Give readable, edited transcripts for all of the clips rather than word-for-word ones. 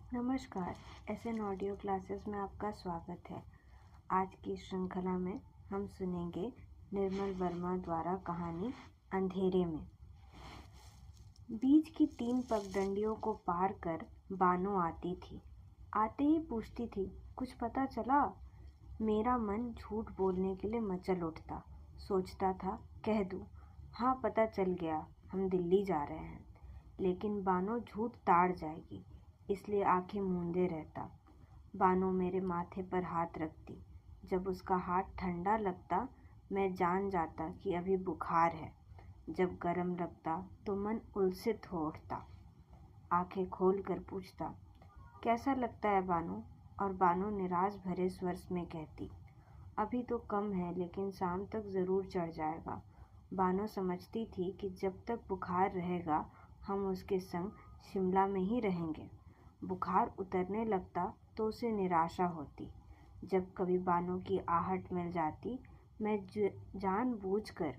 नमस्कार। SN audio classes में आपका स्वागत है। आज की श्रृंखला में हम सुनेंगे निर्मल वर्मा द्वारा कहानी अंधेरे में। बीच की 3 पगडंडियों को पार कर बानो आती थी। आते ही पूछती थी, कुछ पता चला? मेरा मन झूठ बोलने के लिए मचल उठता। सोचता था, कह दूं, हाँ पता चल गया, हम दिल्ली जा रहे हैं। लेकिन बानो झूठ ताड़ जाएगी, इसलिए आंखें मूंदे रहता। बानो मेरे माथे पर हाथ रखती। जब उसका हाथ ठंडा लगता, मैं जान जाता कि अभी बुखार है। जब गर्म लगता तो मन उलसित हो उठता। आंखें खोल कर पूछता, कैसा लगता है बानो? और बानो निराश भरे स्वर में कहती, अभी तो कम है, लेकिन शाम तक ज़रूर चढ़ जाएगा। बानो समझती थी कि जब तक बुखार रहेगा हम उसके संग शिमला में ही रहेंगे। बुखार उतरने लगता तो उसे निराशा होती। जब कभी बानो की आहट मिल जाती, मैं जानबूझकर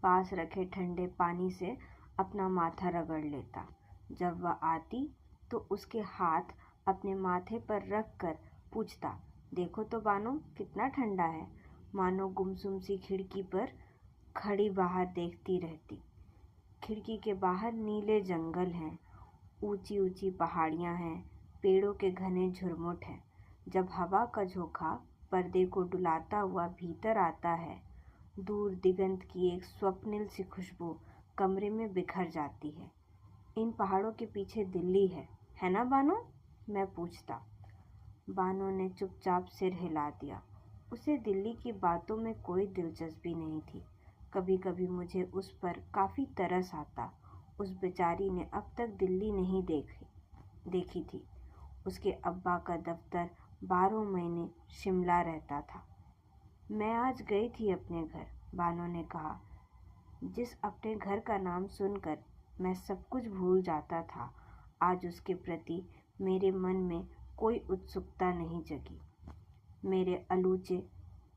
पास रखे ठंडे पानी से अपना माथा रगड़ लेता। जब वह आती तो उसके हाथ अपने माथे पर रख कर पूछता, देखो तो बानो कितना ठंडा है। मानो गुमसुम सी खिड़की पर खड़ी बाहर देखती रहती। खिड़की के बाहर नीले जंगल हैं, ऊंची ऊंची पहाड़ियां हैं, पेड़ों के घने झुरमुट हैं। जब हवा का झोंका पर्दे को डुलाता हुआ भीतर आता है, दूर दिगंत की एक स्वप्निल सी खुशबू कमरे में बिखर जाती है। इन पहाड़ों के पीछे दिल्ली है ना बानो? मैं पूछता। बानो ने चुपचाप सिर हिला दिया। उसे दिल्ली की बातों में कोई दिलचस्पी नहीं थी। कभी कभी मुझे उस पर काफ़ी तरस आता। उस बेचारी ने अब तक दिल्ली नहीं देखी थी। उसके अब्बा का दफ्तर 12 महीने शिमला रहता था। मैं आज गई थी अपने घर, बानो ने कहा। जिस अपने घर का नाम सुनकर मैं सब कुछ भूल जाता था, आज उसके प्रति मेरे मन में कोई उत्सुकता नहीं जगी। मेरे अलूचे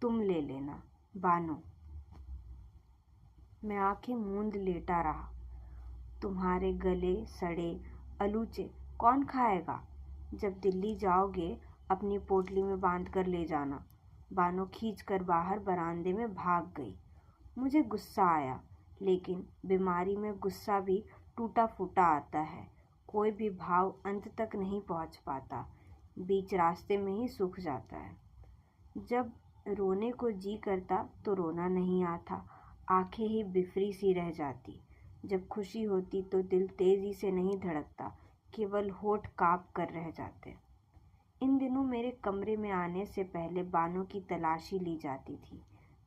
तुम ले लेना, बानो। मैं आंखें मूंद लेटा रहा। तुम्हारे गले सड़े अलूचे कौन खाएगा? जब दिल्ली जाओगे अपनी पोटली में बांध कर ले जाना। बानो खींचकर बाहर बरामदे में भाग गई। मुझे गुस्सा आया, लेकिन बीमारी में गुस्सा भी टूटा फूटा आता है। कोई भी भाव अंत तक नहीं पहुंच पाता, बीच रास्ते में ही सूख जाता है। जब रोने को जी करता तो रोना नहीं आता, आंखें ही बिफरी सी रह जाती। जब खुशी होती तो दिल तेजी से नहीं धड़कता, केवल होठ कांप कर रह जाते। इन दिनों मेरे कमरे में आने से पहले बानो की तलाशी ली जाती थी,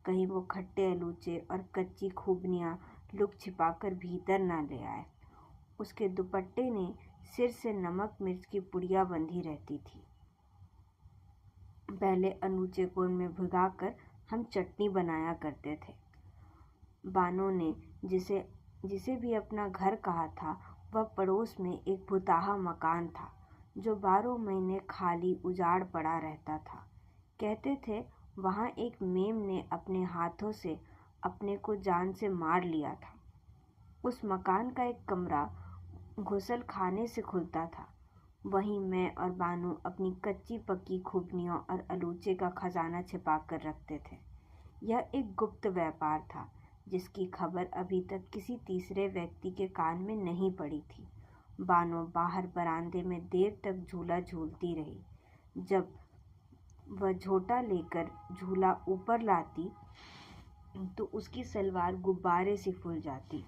कहीं वो खट्टे अलूचे और कच्ची खूबनियाँ लुक छिपाकर भीतर ना ले आए। उसके दुपट्टे ने सिर से नमक मिर्च की पुड़िया बंधी रहती थी। पहले अलूचे को उनमें भिगाकर हम चटनी बनाया करते थे। बानो ने जिसे भी अपना घर कहा था, वह पड़ोस में एक भुताहा मकान था जो 12 महीने खाली उजाड़ पड़ा रहता था। कहते थे वहाँ एक मेम ने अपने हाथों से अपने को जान से मार लिया था। उस मकान का एक कमरा घुसल खाने से खुलता था। वहीं मैं और बानो अपनी कच्ची पक्की खूबनियों और अलूचे का खजाना छिपा कर रखते थे। यह एक गुप्त व्यापार था, जिसकी खबर अभी तक किसी तीसरे व्यक्ति के कान में नहीं पड़ी थी। बानो बाहर बरामदे में देर तक झूला झूलती रही। जब वह झोटा लेकर झूला ऊपर लाती तो उसकी सलवार गुब्बारे से फूल जाती।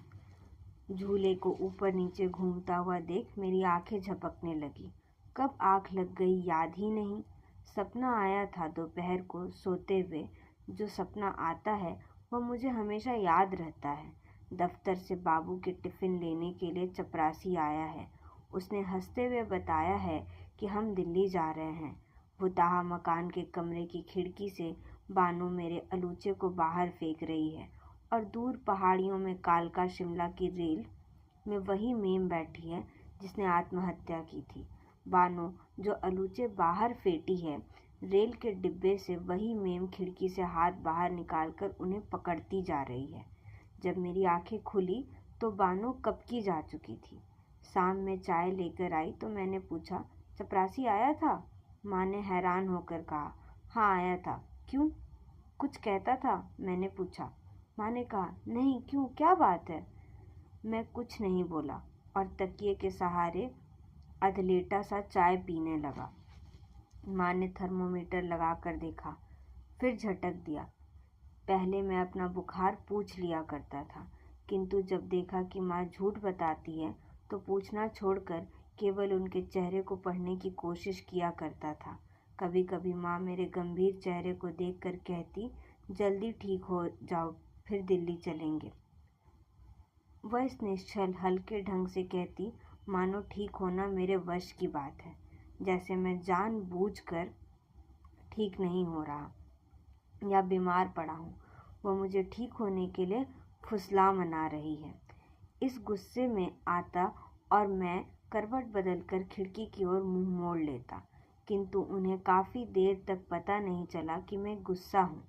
झूले को ऊपर नीचे घूमता हुआ देख मेरी आंखें झपकने लगी। कब आंख लग गई याद ही नहीं। सपना आया था दोपहर को सोते हुए। जो सपना आता है वह मुझे हमेशा याद रहता है। दफ्तर से बाबू के टिफ़िन लेने के लिए चपरासी आया है। उसने हंसते हुए बताया है कि हम दिल्ली जा रहे हैं। भुताहा मकान के कमरे की खिड़की से बानो मेरे अलूचे को बाहर फेंक रही है और दूर पहाड़ियों में कालका शिमला की रेल में वही मेम बैठी है जिसने आत्महत्या की थी। बानो जो अलूचे बाहर फेंटी है, रेल के डिब्बे से वही मेम खिड़की से हाथ बाहर निकालकर उन्हें पकड़ती जा रही है। जब मेरी आंखें खुली तो बानो कब की जा चुकी थी। शाम में चाय लेकर आई तो मैंने पूछा, चपरासी आया था? माँ ने हैरान होकर कहा, हाँ आया था। क्यों, कुछ कहता था? मैंने पूछा। माँ ने कहा, नहीं, क्यों, क्या बात है? मैं कुछ नहीं बोला और तकिए के सहारे अधलेटा सा चाय पीने लगा। माँ ने थर्मोमीटर लगा कर देखा, फिर झटक दिया। पहले मैं अपना बुखार पूछ लिया करता था, किंतु जब देखा कि माँ झूठ बताती है तो पूछना छोड़कर केवल उनके चेहरे को पढ़ने की कोशिश किया करता था। कभी कभी माँ मेरे गंभीर चेहरे को देखकर कहती, जल्दी ठीक हो जाओ, फिर दिल्ली चलेंगे। वह इस निश्चल हल्के ढंग से कहती मानो ठीक होना मेरे वश की बात है, जैसे मैं जानबूझकर ठीक नहीं हो रहा या बीमार पड़ा हूँ। वह मुझे ठीक होने के लिए फुसला मना रही है। इस गुस्से में आता और मैं करवट बदलकर खिड़की की ओर मुंह मोड़ लेता, किंतु उन्हें काफ़ी देर तक पता नहीं चला कि मैं गुस्सा हूँ।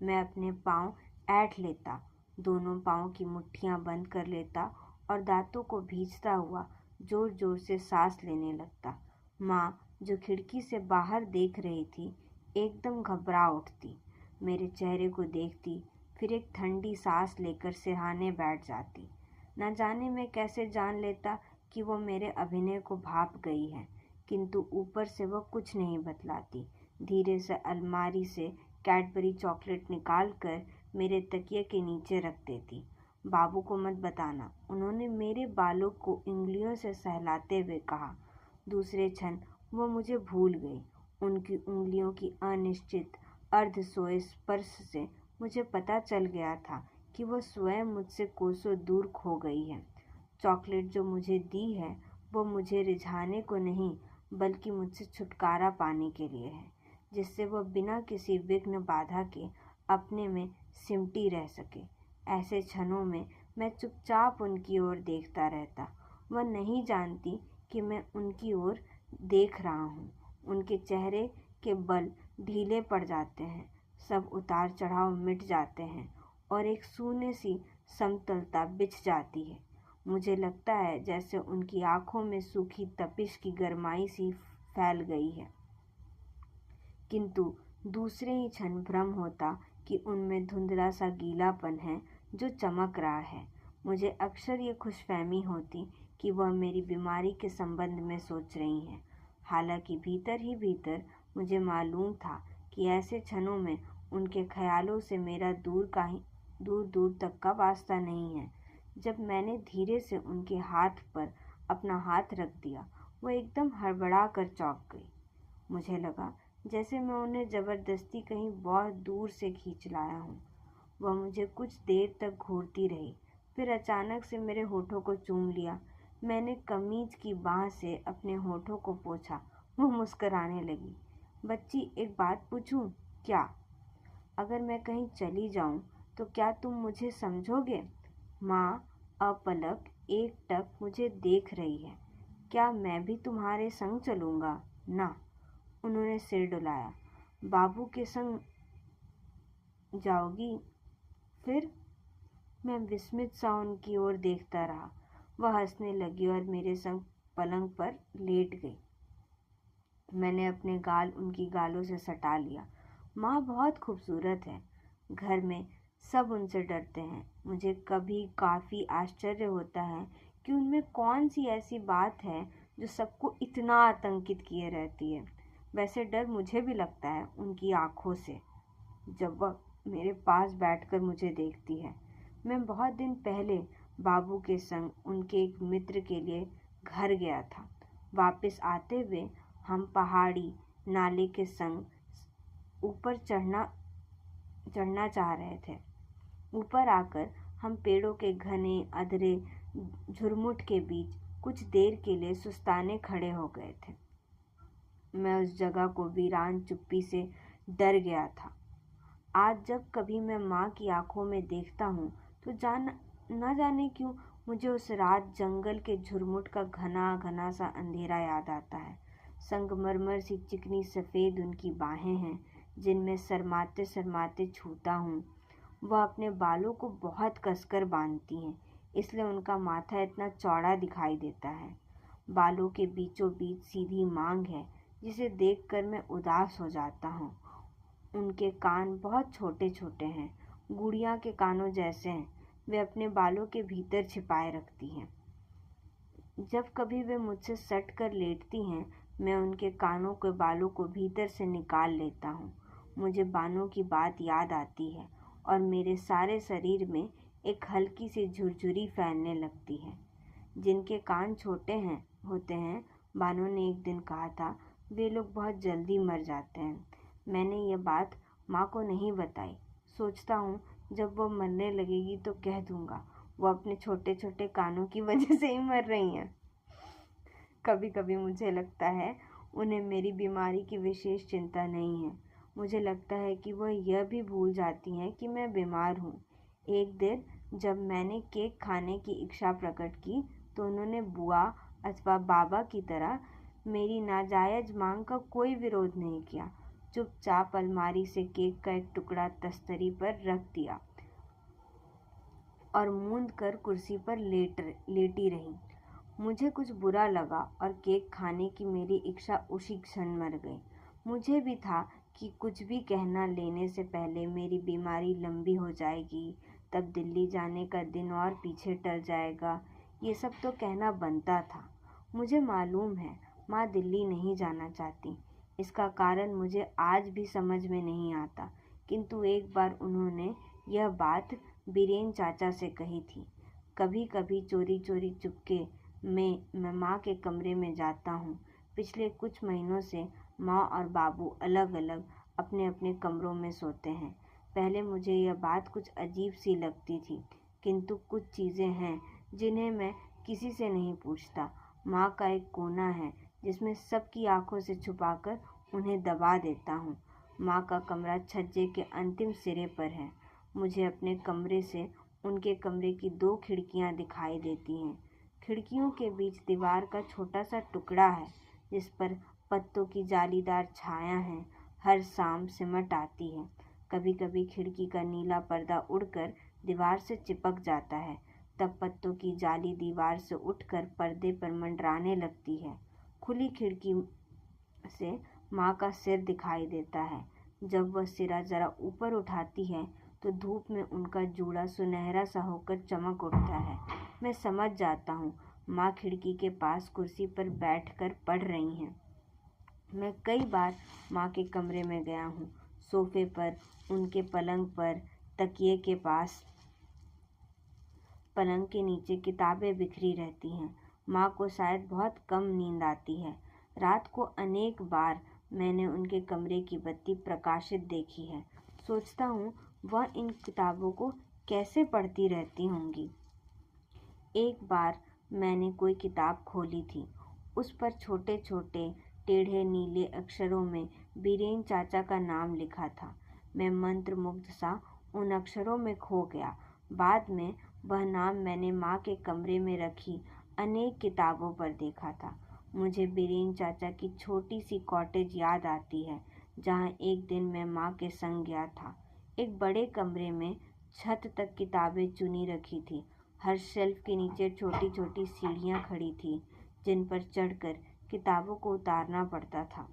मैं अपने पाँव ऐंठ लेता, दोनों पाँव की मुट्ठियाँ बंद कर लेता और दांतों को भींचता हुआ जोर जोर से सांस लेने लगता। माँ, जो खिड़की से बाहर देख रही थी, एकदम घबरा उठती, मेरे चेहरे को देखती, फिर एक ठंडी सांस लेकर सिरहाने बैठ जाती। न जाने मैं कैसे जान लेता कि वो मेरे अभिनय को भाप गई है, किंतु ऊपर से वह कुछ नहीं बतलाती। धीरे से अलमारी से कैडबरी चॉकलेट निकाल कर मेरे तकिए के नीचे रख देती। बाबू को मत बताना, उन्होंने मेरे बालों को उंगलियों से सहलाते हुए कहा। दूसरे क्षण वो मुझे भूल गई। उनकी उंगलियों की अनिश्चित अर्ध सोए स्पर्श से मुझे पता चल गया था कि वह स्वयं मुझसे कोसों दूर खो गई है। चॉकलेट जो मुझे दी है वो मुझे रिझाने को नहीं, बल्कि मुझसे छुटकारा पाने के लिए है, जिससे वह बिना किसी विघ्न बाधा के अपने में सिमटी रह सके। ऐसे क्षणों में मैं चुपचाप उनकी ओर देखता रहता। वह नहीं जानती कि मैं उनकी ओर देख रहा हूँ। उनके चेहरे के बल ढीले पड़ जाते हैं, सब उतार चढ़ाव मिट जाते हैं और एक शून्य सी समतलता बिछ जाती है। मुझे लगता है जैसे उनकी आंखों में सूखी तपिश की गरमाई सी फैल गई है, किंतु दूसरे ही क्षण भ्रम होता कि उनमें धुंधला सा गीलापन है जो चमक रहा है। मुझे अक्सर ये खुशफहमी होती कि वह मेरी बीमारी के संबंध में सोच रही हैं। हालांकि भीतर ही भीतर मुझे मालूम था कि ऐसे क्षणों में उनके ख्यालों से मेरा दूर दूर तक का वास्ता नहीं है। जब मैंने धीरे से उनके हाथ पर अपना हाथ रख दिया, वो एकदम हड़बड़ा कर चौंक गई। मुझे लगा जैसे मैं उन्हें ज़बरदस्ती कहीं बहुत दूर से खींच लाया हूँ। वह मुझे कुछ देर तक घूरती रही, फिर अचानक से मेरे होठों को चूम लिया। मैंने कमीज की बाँह से अपने होठों को पोंछा। वो मुस्कुराने लगी। बच्ची, एक बात पूछूं? क्या? अगर मैं कहीं चली जाऊं तो क्या तुम मुझे समझोगे? माँ अपलक एकटक मुझे देख रही है। क्या मैं भी तुम्हारे संग चलूँगा? ना। उन्होंने सिर डुलाया। बाबू के संग जाओगी? फिर? मैं विस्मित सा उनकी ओर देखता रहा। वह हंसने लगी और मेरे संग पलंग पर लेट गई। मैंने अपने गाल उनकी गालों से सटा लिया। माँ बहुत खूबसूरत है। घर में सब उनसे डरते हैं। मुझे कभी काफ़ी आश्चर्य होता है कि उनमें कौन सी ऐसी बात है जो सबको इतना आतंकित किए रहती है। वैसे डर मुझे भी लगता है उनकी आँखों से, जब वह मेरे पास बैठकर मुझे देखती है। मैं बहुत दिन पहले बाबू के संग उनके एक मित्र के लिए घर गया था। वापस आते हुए हम पहाड़ी नाले के संग ऊपर चढ़ना चाह रहे थे। ऊपर आकर हम पेड़ों के घने अधरे झुरमुट के बीच कुछ देर के लिए सुस्ताने खड़े हो गए थे। मैं उस जगह को वीरान चुप्पी से डर गया था। आज जब कभी मैं माँ की आंखों में देखता हूँ तो न जाने क्यों मुझे उस रात जंगल के झुरमुट का घना घना सा अंधेरा याद आता है। संगमरमर सी चिकनी सफ़ेद उनकी बाहें हैं जिनमें शर्माते शर्माते छूता हूँ। वह अपने बालों को बहुत कसकर बांधती हैं। इसलिए उनका माथा इतना चौड़ा दिखाई देता है। बालों के बीचों बीच सीधी मांग है जिसे देखकर मैं उदास हो जाता हूँ। उनके कान बहुत छोटे छोटे हैं, गुड़िया के कानों जैसे हैं। वे अपने बालों के भीतर छिपाए रखती हैं। जब कभी वे मुझसे सट कर लेटती हैं, मैं उनके कानों के बालों को भीतर से निकाल लेता हूँ। मुझे बालों की बात याद आती है और मेरे सारे शरीर में एक हल्की सी झुरझुरी फैलने लगती है। जिनके कान छोटे होते हैं, बानो ने एक दिन कहा था, वे लोग बहुत जल्दी मर जाते हैं। मैंने यह बात माँ को नहीं बताई। सोचता हूँ जब वो मरने लगेगी तो कह दूँगा वो अपने छोटे छोटे कानों की वजह से ही मर रही हैं। कभी कभी मुझे लगता है उन्हें मेरी बीमारी की विशेष चिंता नहीं है। मुझे लगता है कि वह यह भी भूल जाती हैं कि मैं बीमार हूँ। एक दिन जब मैंने केक खाने की इच्छा प्रकट की तो उन्होंने बुआ अथवा बाबा की तरह मेरी नाजायज मांग का कोई विरोध नहीं किया। चुपचाप अलमारी से केक का एक टुकड़ा तस्तरी पर रख दिया और मूंद कर कुर्सी पर लेटी रही। मुझे कुछ बुरा लगा और केक खाने की मेरी इच्छा उसी क्षण मर गई। मुझे भी था कि कुछ भी कहना लेने से पहले मेरी बीमारी लंबी हो जाएगी, तब दिल्ली जाने का दिन और पीछे टल जाएगा। ये सब तो कहना बनता था। मुझे मालूम है माँ दिल्ली नहीं जाना चाहती। इसका कारण मुझे आज भी समझ में नहीं आता, किंतु एक बार उन्होंने यह बात बीरेन चाचा से कही थी। कभी कभी चोरी चोरी चुपके मैं माँ के कमरे में जाता हूँ। पिछले कुछ महीनों से माँ और बाबू अलग अलग अपने अपने कमरों में सोते हैं। पहले मुझे यह बात कुछ अजीब सी लगती थी, किंतु कुछ चीज़ें हैं जिन्हें मैं किसी से नहीं पूछता। माँ का एक कोना है जिसमें सबकी आंखों से छुपाकर उन्हें दबा देता हूँ। माँ का कमरा छज्जे के अंतिम सिरे पर है। मुझे अपने कमरे से उनके कमरे की 2 खिड़कियाँ दिखाई देती हैं। खिड़कियों के बीच दीवार का छोटा सा टुकड़ा है जिस पर पत्तों की जालीदार छाया है। हर शाम सिमट आती है। कभी कभी खिड़की का नीला पर्दा उड़कर दीवार से चिपक जाता है, तब पत्तों की जाली दीवार से उठकर पर्दे पर मंडराने लगती है। खुली खिड़की से माँ का सिर दिखाई देता है। जब वह सिरा जरा ऊपर उठाती है तो धूप में उनका जूड़ा सुनहरा सा होकर चमक उठता है। मैं समझ जाता हूँ माँ खिड़की के पास कुर्सी पर बैठकर पढ़ रही हैं। मैं कई बार माँ के कमरे में गया हूँ। सोफे पर, उनके पलंग पर, तकिए के पास, पलंग के नीचे किताबें बिखरी रहती हैं। माँ को शायद बहुत कम नींद आती है। रात को अनेक बार मैंने उनके कमरे की बत्ती प्रकाशित देखी है। सोचता हूँ वह इन किताबों को कैसे पढ़ती रहती होंगी। एक बार मैंने कोई किताब खोली थी। उस पर छोटे छोटे टेढ़े नीले अक्षरों में बीरेन चाचा का नाम लिखा था। मैं मंत्रमुग्ध सा उन अक्षरों में खो गया। बाद में वह नाम मैंने माँ के कमरे में रखी अनेक किताबों पर देखा था। मुझे बीरेन चाचा की छोटी सी कॉटेज याद आती है जहाँ एक दिन मैं माँ के संग गया था। एक बड़े कमरे में छत तक किताबें चुनी रखी थी। हर शेल्फ के नीचे छोटी छोटी सीढ़ियाँ खड़ी थी जिन पर चढ़कर किताबों को उतारना पड़ता था।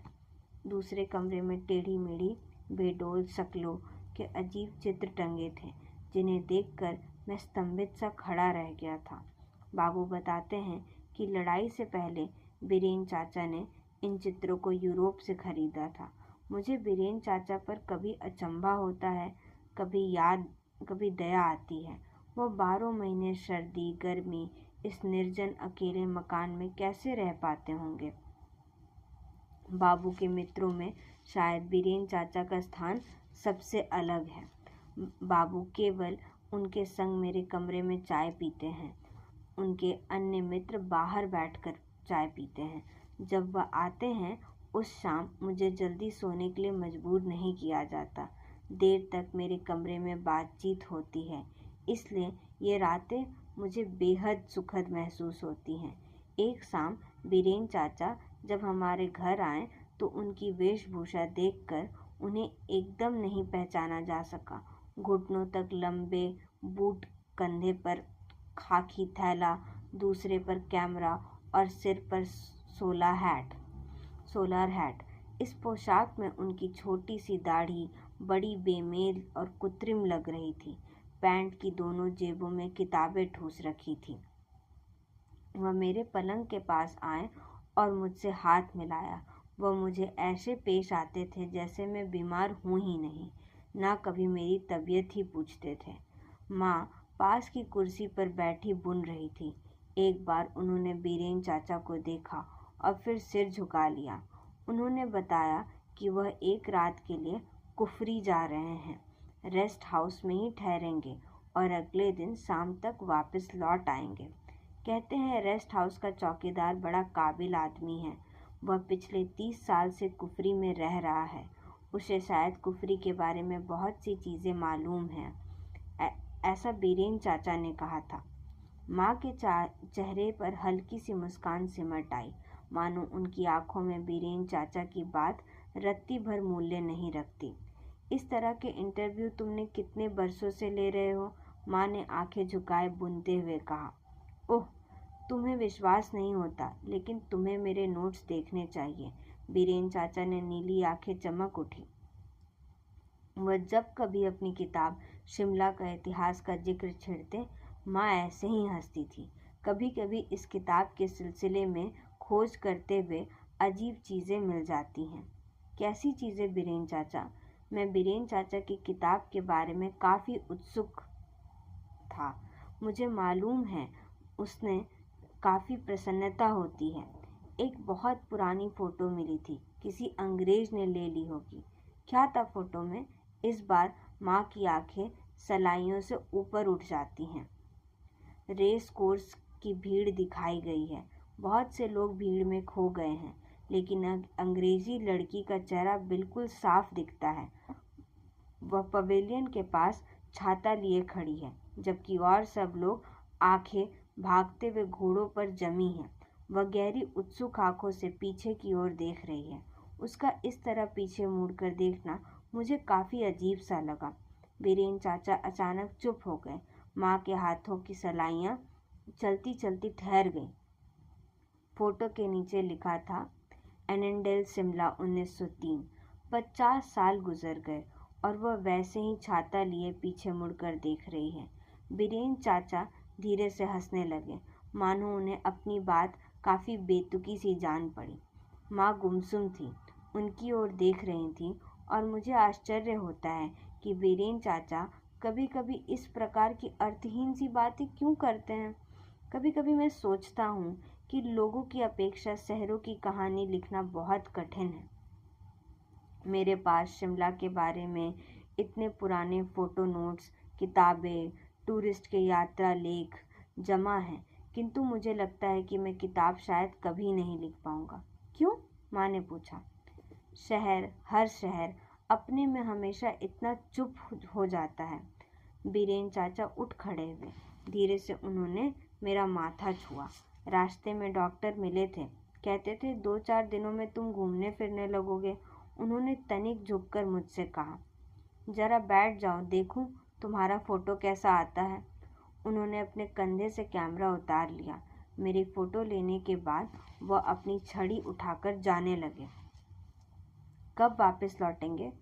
दूसरे कमरे में टेढ़ी मेढ़ी बेडौल शक्लों के अजीब चित्र टंगे थे जिन्हें देखकर मैं स्तंभित सा खड़ा रह गया था। बाबू बताते हैं कि लड़ाई से पहले बीरेन चाचा ने इन चित्रों को यूरोप से खरीदा था। मुझे बीरेन चाचा पर कभी अचंभा होता है, कभी दया आती है। वो 12 महीने सर्दी गर्मी इस निर्जन अकेले मकान में कैसे रह पाते होंगे। बाबू के मित्रों में शायद बीरेन चाचा का स्थान सबसे अलग है। बाबू केवल उनके संग मेरे कमरे में चाय पीते हैं। उनके अन्य मित्र बाहर बैठकर चाय पीते हैं। जब वह आते हैं उस शाम मुझे जल्दी सोने के लिए मजबूर नहीं किया जाता। देर तक मेरे कमरे में बातचीत होती है, इसलिए ये रातें मुझे बेहद सुखद महसूस होती हैं। एक शाम बीरेन चाचा जब हमारे घर आए तो उनकी वेशभूषा देखकर उन्हें एकदम नहीं पहचाना जा सका। घुटनों तक लंबे बूट, कंधे पर खाकी थैला, दूसरे पर कैमरा और सिर पर सोलर हैट। इस पोशाक में उनकी छोटी सी दाढ़ी बड़ी बेमेल और कृत्रिम लग रही थी। पैंट की दोनों जेबों में किताबें ठूस रखी थी। वह मेरे पलंग के पास आए और मुझसे हाथ मिलाया। वह मुझे ऐसे पेश आते थे जैसे मैं बीमार हूँ ही नहीं, ना कभी मेरी तबीयत ही पूछते थे। माँ पास की कुर्सी पर बैठी बुन रही थी। एक बार उन्होंने बीरेन चाचा को देखा और फिर सिर झुका लिया। उन्होंने बताया कि वह एक रात के लिए कुफरी जा रहे हैं, रेस्ट हाउस में ही ठहरेंगे और अगले दिन शाम तक वापस लौट आएंगे। कहते हैं रेस्ट हाउस का चौकीदार बड़ा काबिल आदमी है। वह पिछले 30 साल से कुफरी में रह रहा है। उसे शायद कुफरी के बारे में बहुत सी चीज़ें मालूम हैं, ऐसा बीरेन चाचा ने कहा था। माँ के चेहरे पर हल्की सी मुस्कान सिमट आई, मानो उनकी आंखों में बीरेन चाचा की बात रत्ती भर मूल्य नहीं रखती। इस तरह के इंटरव्यू तुमने कितने बरसों से ले रहे हो? माँ ने आंखें झुकाए बुनते हुए कहा। ओह, तुम्हें विश्वास नहीं होता, लेकिन तुम्हें मेरे नोट्स देखने चाहिए। बीरेन चाचा ने नीली आंखें चमक उठी। वह जब कभी अपनी किताब शिमला का इतिहास का जिक्र छेड़ते, माँ ऐसे ही हंसती थी। कभी कभी इस किताब के सिलसिले में खोज करते हुए अजीब चीज़ें मिल जाती हैं। कैसी चीज़ें बीरेन चाचा? मैं बीरेन चाचा की किताब के बारे में काफ़ी उत्सुक था। मुझे मालूम है उसने काफ़ी प्रसन्नता होती है। एक बहुत पुरानी फ़ोटो मिली थी, किसी अंग्रेज ने ले ली होगी। क्या था फ़ोटो में? इस बार माँ की आंखें सलाइयों से ऊपर उठ जाती हैं। रेस कोर्स की भीड़ दिखाई गई है। बहुत से लोग भीड़ में खो गए हैं, लेकिन अंग्रेजी लड़की का चेहरा बिल्कुल साफ दिखता है। वह पवेलियन के पास छाता लिए खड़ी है, जबकि और सब लोग आंखें भागते हुए घोड़ों पर जमी हैं। वह गहरी उत्सुक आंखों से पीछे की ओर देख रही है। उसका इस तरह पीछे मुड़कर देखना मुझे काफ़ी अजीब सा लगा। बीरेन चाचा अचानक चुप हो गए। माँ के हाथों की सलाइयाँ चलती चलती ठहर गईं। फोटो के नीचे लिखा था एनेंडेल शिमला 1903। 50 साल गुजर गए और वह वैसे ही छाता लिए पीछे मुड़कर देख रही है। बीरेन चाचा धीरे से हंसने लगे, मानो उन्हें अपनी बात काफ़ी बेतुकी सी जान पड़ी। माँ गुमसुम थी, उनकी ओर देख रही थी और मुझे आश्चर्य होता है कि बीरेन चाचा कभी कभी इस प्रकार की अर्थहीन सी बातें क्यों करते हैं। कभी कभी मैं सोचता हूँ कि लोगों की अपेक्षा शहरों की कहानी लिखना बहुत कठिन है। मेरे पास शिमला के बारे में इतने पुराने फ़ोटो नोट्स, किताबें, टूरिस्ट के यात्रा लेख जमा हैं, किंतु मुझे लगता है कि मैं किताब शायद कभी नहीं लिख पाऊँगा। क्यों? माँ ने पूछा। हर शहर अपने में हमेशा इतना चुप हो जाता है। बीरेन चाचा उठ खड़े हुए। धीरे से उन्होंने मेरा माथा छुआ। रास्ते में डॉक्टर मिले थे, कहते थे 2-4 दिनों में तुम घूमने फिरने लगोगे। उन्होंने तनिक झुककर मुझसे कहा, जरा बैठ जाओ, देखूं तुम्हारा फ़ोटो कैसा आता है। उन्होंने अपने कंधे से कैमरा उतार लिया। मेरी फ़ोटो लेने के बाद वह अपनी छड़ी उठाकर जाने लगे। कब वापस लौटेंगे?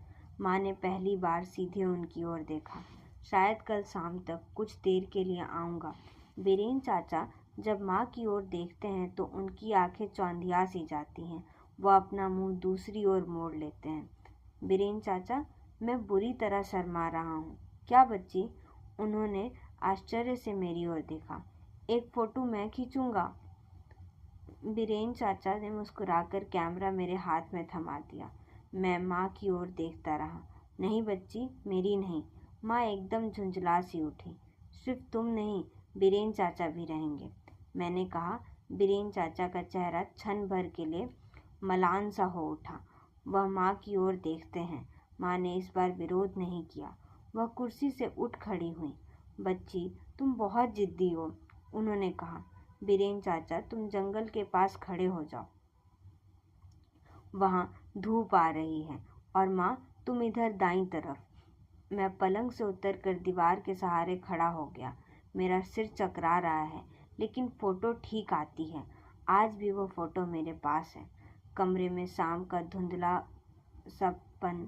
माँ ने पहली बार सीधे उनकी ओर देखा। शायद कल शाम तक, कुछ देर के लिए आऊँगा। बीरेन चाचा जब माँ की ओर देखते हैं तो उनकी आंखें चौंधिया सी जाती हैं। वह अपना मुंह दूसरी ओर मोड़ लेते हैं। बीरेन चाचा, मैं बुरी तरह शर्मा रहा हूँ। क्या बच्ची? उन्होंने आश्चर्य से मेरी ओर देखा। एक फ़ोटो मैं खींचूंगा। बीरेन चाचा ने मुस्कुराकर कैमरा मेरे हाथ में थमा दिया। मैं माँ की ओर देखता रहा। नहीं बच्ची, मेरी नहीं। माँ एकदम झुंझला सी उठी। सिर्फ तुम नहीं, बीरेन चाचा भी रहेंगे, मैंने कहा। बीरेन चाचा का चेहरा क्षण भर के लिए मलान सा हो उठा। वह माँ की ओर देखते हैं। माँ ने इस बार विरोध नहीं किया। वह कुर्सी से उठ खड़ी हुई। बच्ची, तुम बहुत जिद्दी हो, उन्होंने कहा। बीरेन चाचा, तुम जंगल के पास खड़े हो जाओ, वहाँ धूप आ रही है, और माँ तुम इधर दाईं तरफ। मैं पलंग से उतरकर दीवार के सहारे खड़ा हो गया। मेरा सिर चकरा रहा है, लेकिन फ़ोटो ठीक आती है। आज भी वो फ़ोटो मेरे पास है। कमरे में शाम का धुंधला सपन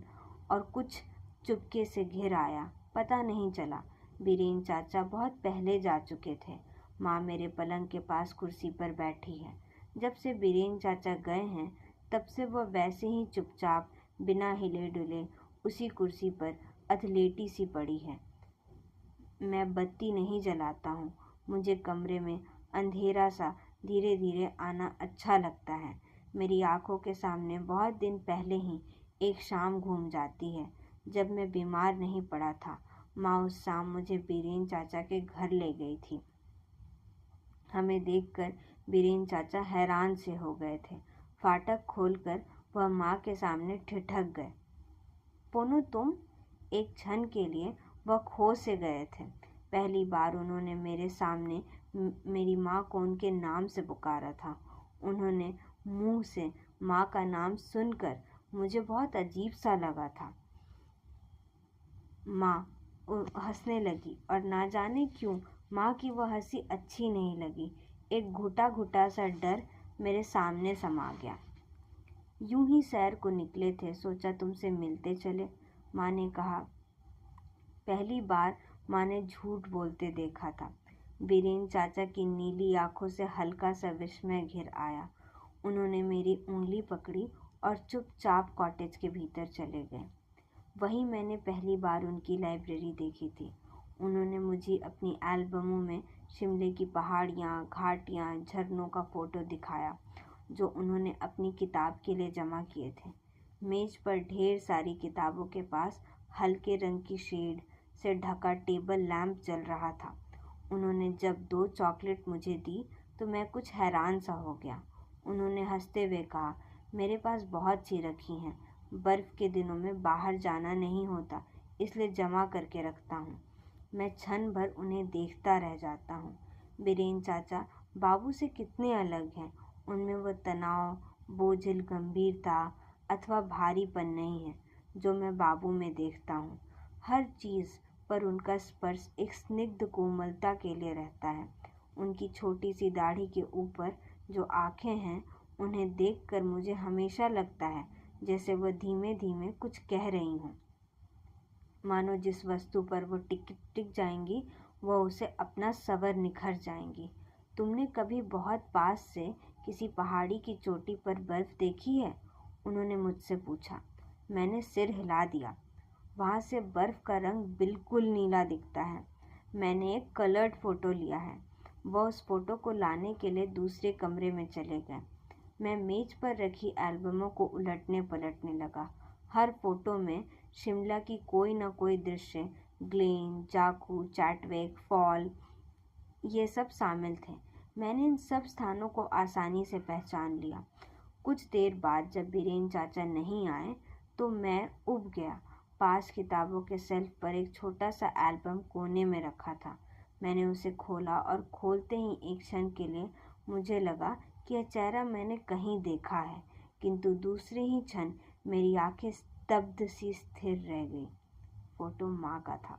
और कुछ चुपके से घिर आया। पता नहीं चला। बीरेन चाचा बहुत पहले जा चुके थे। माँ मेरे पलंग के पास कुर्सी पर बैठी है। जब से बीरेन चाचा गए हैं, तब से वह वैसे ही चुपचाप बिना हिले डुले उसी कुर्सी पर अधलेटी सी पड़ी है। मैं बत्ती नहीं जलाता हूँ। मुझे कमरे में अंधेरा सा धीरे धीरे आना अच्छा लगता है। मेरी आंखों के सामने बहुत दिन पहले ही एक शाम घूम जाती है, जब मैं बीमार नहीं पड़ा था। माँ उस शाम मुझे बीरेन चाचा के घर ले गई थी। हमें देखकर बीरेन चाचा हैरान से हो गए थे। फाटक खोलकर वह माँ के सामने ठिठक गए। पोनू तुम? एक क्षण के लिए वह खो से गए थे। पहली बार उन्होंने मेरे सामने मेरी माँ को उनके नाम से पुकारा था। उन्होंने मुंह से माँ का नाम सुनकर मुझे बहुत अजीब सा लगा था। माँ हंसने लगी और ना जाने क्यों माँ की वह हंसी अच्छी नहीं लगी। एक घुटा घुटा सा डर मेरे सामने समा गया। यूं ही सैर को निकले थे, सोचा तुमसे मिलते चले, माँ ने कहा। पहली बार माँ ने झूठ बोलते देखा था। बीरेन चाचा की नीली आंखों से हल्का सा विस्मय घिर आया। उन्होंने मेरी उंगली पकड़ी और चुपचाप कॉटेज के भीतर चले गए। वहीं मैंने पहली बार उनकी लाइब्रेरी देखी थी। उन्होंने मुझे अपनी एल्बमों में शिमले की पहाड़ियाँ, घाटियाँ, झरनों का फ़ोटो दिखाया, जो उन्होंने अपनी किताब के लिए जमा किए थे। मेज़ पर ढेर सारी किताबों के पास हल्के रंग की शेड से ढका टेबल लैंप जल रहा था। उन्होंने जब 2 चॉकलेट मुझे दी तो मैं कुछ हैरान सा हो गया। उन्होंने हंसते हुए कहा, मेरे पास बहुत सी रखी हैं। बर्फ़ के दिनों में बाहर जाना नहीं होता, इसलिए जमा करके रखता हूँ। मैं क्षण भर उन्हें देखता रह जाता हूँ। बीरेन चाचा बाबू से कितने अलग हैं। उनमें वह तनाव, बोझिल गंभीरता अथवा भारीपन नहीं है जो मैं बाबू में देखता हूँ। हर चीज़ पर उनका स्पर्श एक स्निग्ध कोमलता के लिए रहता है। उनकी छोटी सी दाढ़ी के ऊपर जो आँखें हैं, उन्हें देखकर मुझे हमेशा लगता है जैसे वह धीमे धीमे कुछ कह रही हों। मानो जिस वस्तु पर वो टिक जाएंगी, वह उसे अपना सबर निखर जाएंगी। तुमने कभी बहुत पास से किसी पहाड़ी की चोटी पर बर्फ़ देखी है? उन्होंने मुझसे पूछा। मैंने सिर हिला दिया। वहाँ से बर्फ़ का रंग बिल्कुल नीला दिखता है। मैंने एक कलर्ड फ़ोटो लिया है। वह उस फ़ोटो को लाने के लिए दूसरे कमरे में चले गए। मैं मेज़ पर रखी एल्बमों को उलटने पलटने लगा। हर फ़ोटो में शिमला की कोई न कोई दृश्य, ग्लेन, जाकू, चैटविक फॉल, ये सब शामिल थे। मैंने इन सब स्थानों को आसानी से पहचान लिया। कुछ देर बाद जब बीरेन चाचा नहीं आए तो मैं ऊब गया। पास किताबों के शेल्फ पर एक छोटा सा एल्बम कोने में रखा था। मैंने उसे खोला और खोलते ही एक क्षण के लिए मुझे लगा कि यह चेहरा मैंने कहीं देखा है, किंतु दूसरे ही क्षण मेरी आंखें स्तब्ध सी स्थिर रह गई। फोटो माँ का था।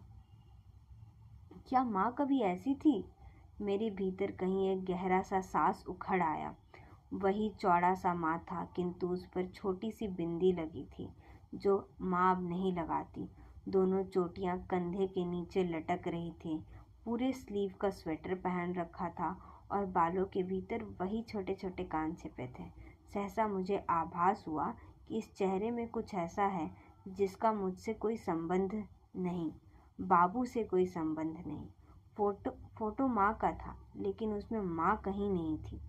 क्या माँ कभी ऐसी थी? मेरे भीतर कहीं एक गहरा सा सांस उखड़ आया। वही चौड़ा सा माथा, किंतु उस पर छोटी सी बिंदी लगी थी, जो माँ अब नहीं लगाती। दोनों चोटियाँ कंधे के नीचे लटक रही थी। पूरे स्लीव का स्वेटर पहन रखा था और बालों के भीतर वही छोटे छोटे कान छिपे थे। सहसा मुझे आभास हुआ कि इस चेहरे में कुछ ऐसा है जिसका मुझसे कोई संबंध नहीं, बाबू से कोई संबंध नहीं। फोटो माँ का था, लेकिन उसमें माँ कहीं नहीं थी।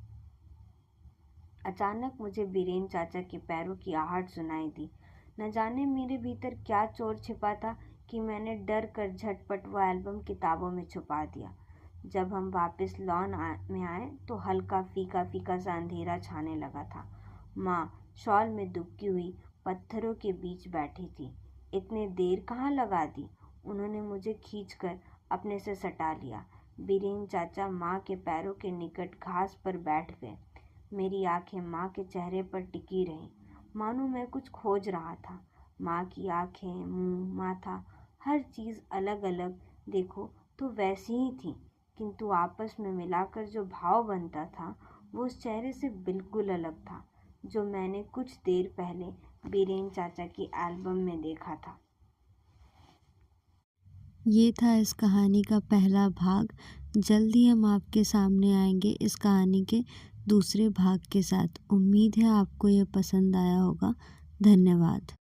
अचानक मुझे बीरेन चाचा के पैरों की आहट सुनाई दी। न जाने मेरे भीतर क्या चोर छिपा था कि मैंने डर कर झटपट वह एल्बम किताबों में छुपा दिया। जब हम वापस लॉन में आए तो हल्का फीका फीका सा अंधेरा छाने लगा था। माँ शॉल में दुबकी हुई पत्थरों के बीच बैठी थी। इतने देर कहाँ लगा दी? उन्होंने मुझे खींचकर अपने से सटा लिया। बीरेन चाचा माँ के पैरों के निकट घास पर बैठ गए। मेरी आंखें माँ के चेहरे पर टिकी रहीं, मानो मैं कुछ खोज रहा था। माँ की आंखें, मुंह, माथा, हर चीज़ अलग अलग देखो तो वैसी ही थी, किंतु आपस में मिलाकर जो भाव बनता था वो उस चेहरे से बिल्कुल अलग था जो मैंने कुछ देर पहले बीरेन चाचा की एल्बम में देखा था। ये था इस कहानी का पहला भाग। जल्द ही हम आपके सामने आएंगे इस कहानी के दूसरे भाग के साथ। उम्मीद है आपको ये पसंद आया होगा। धन्यवाद।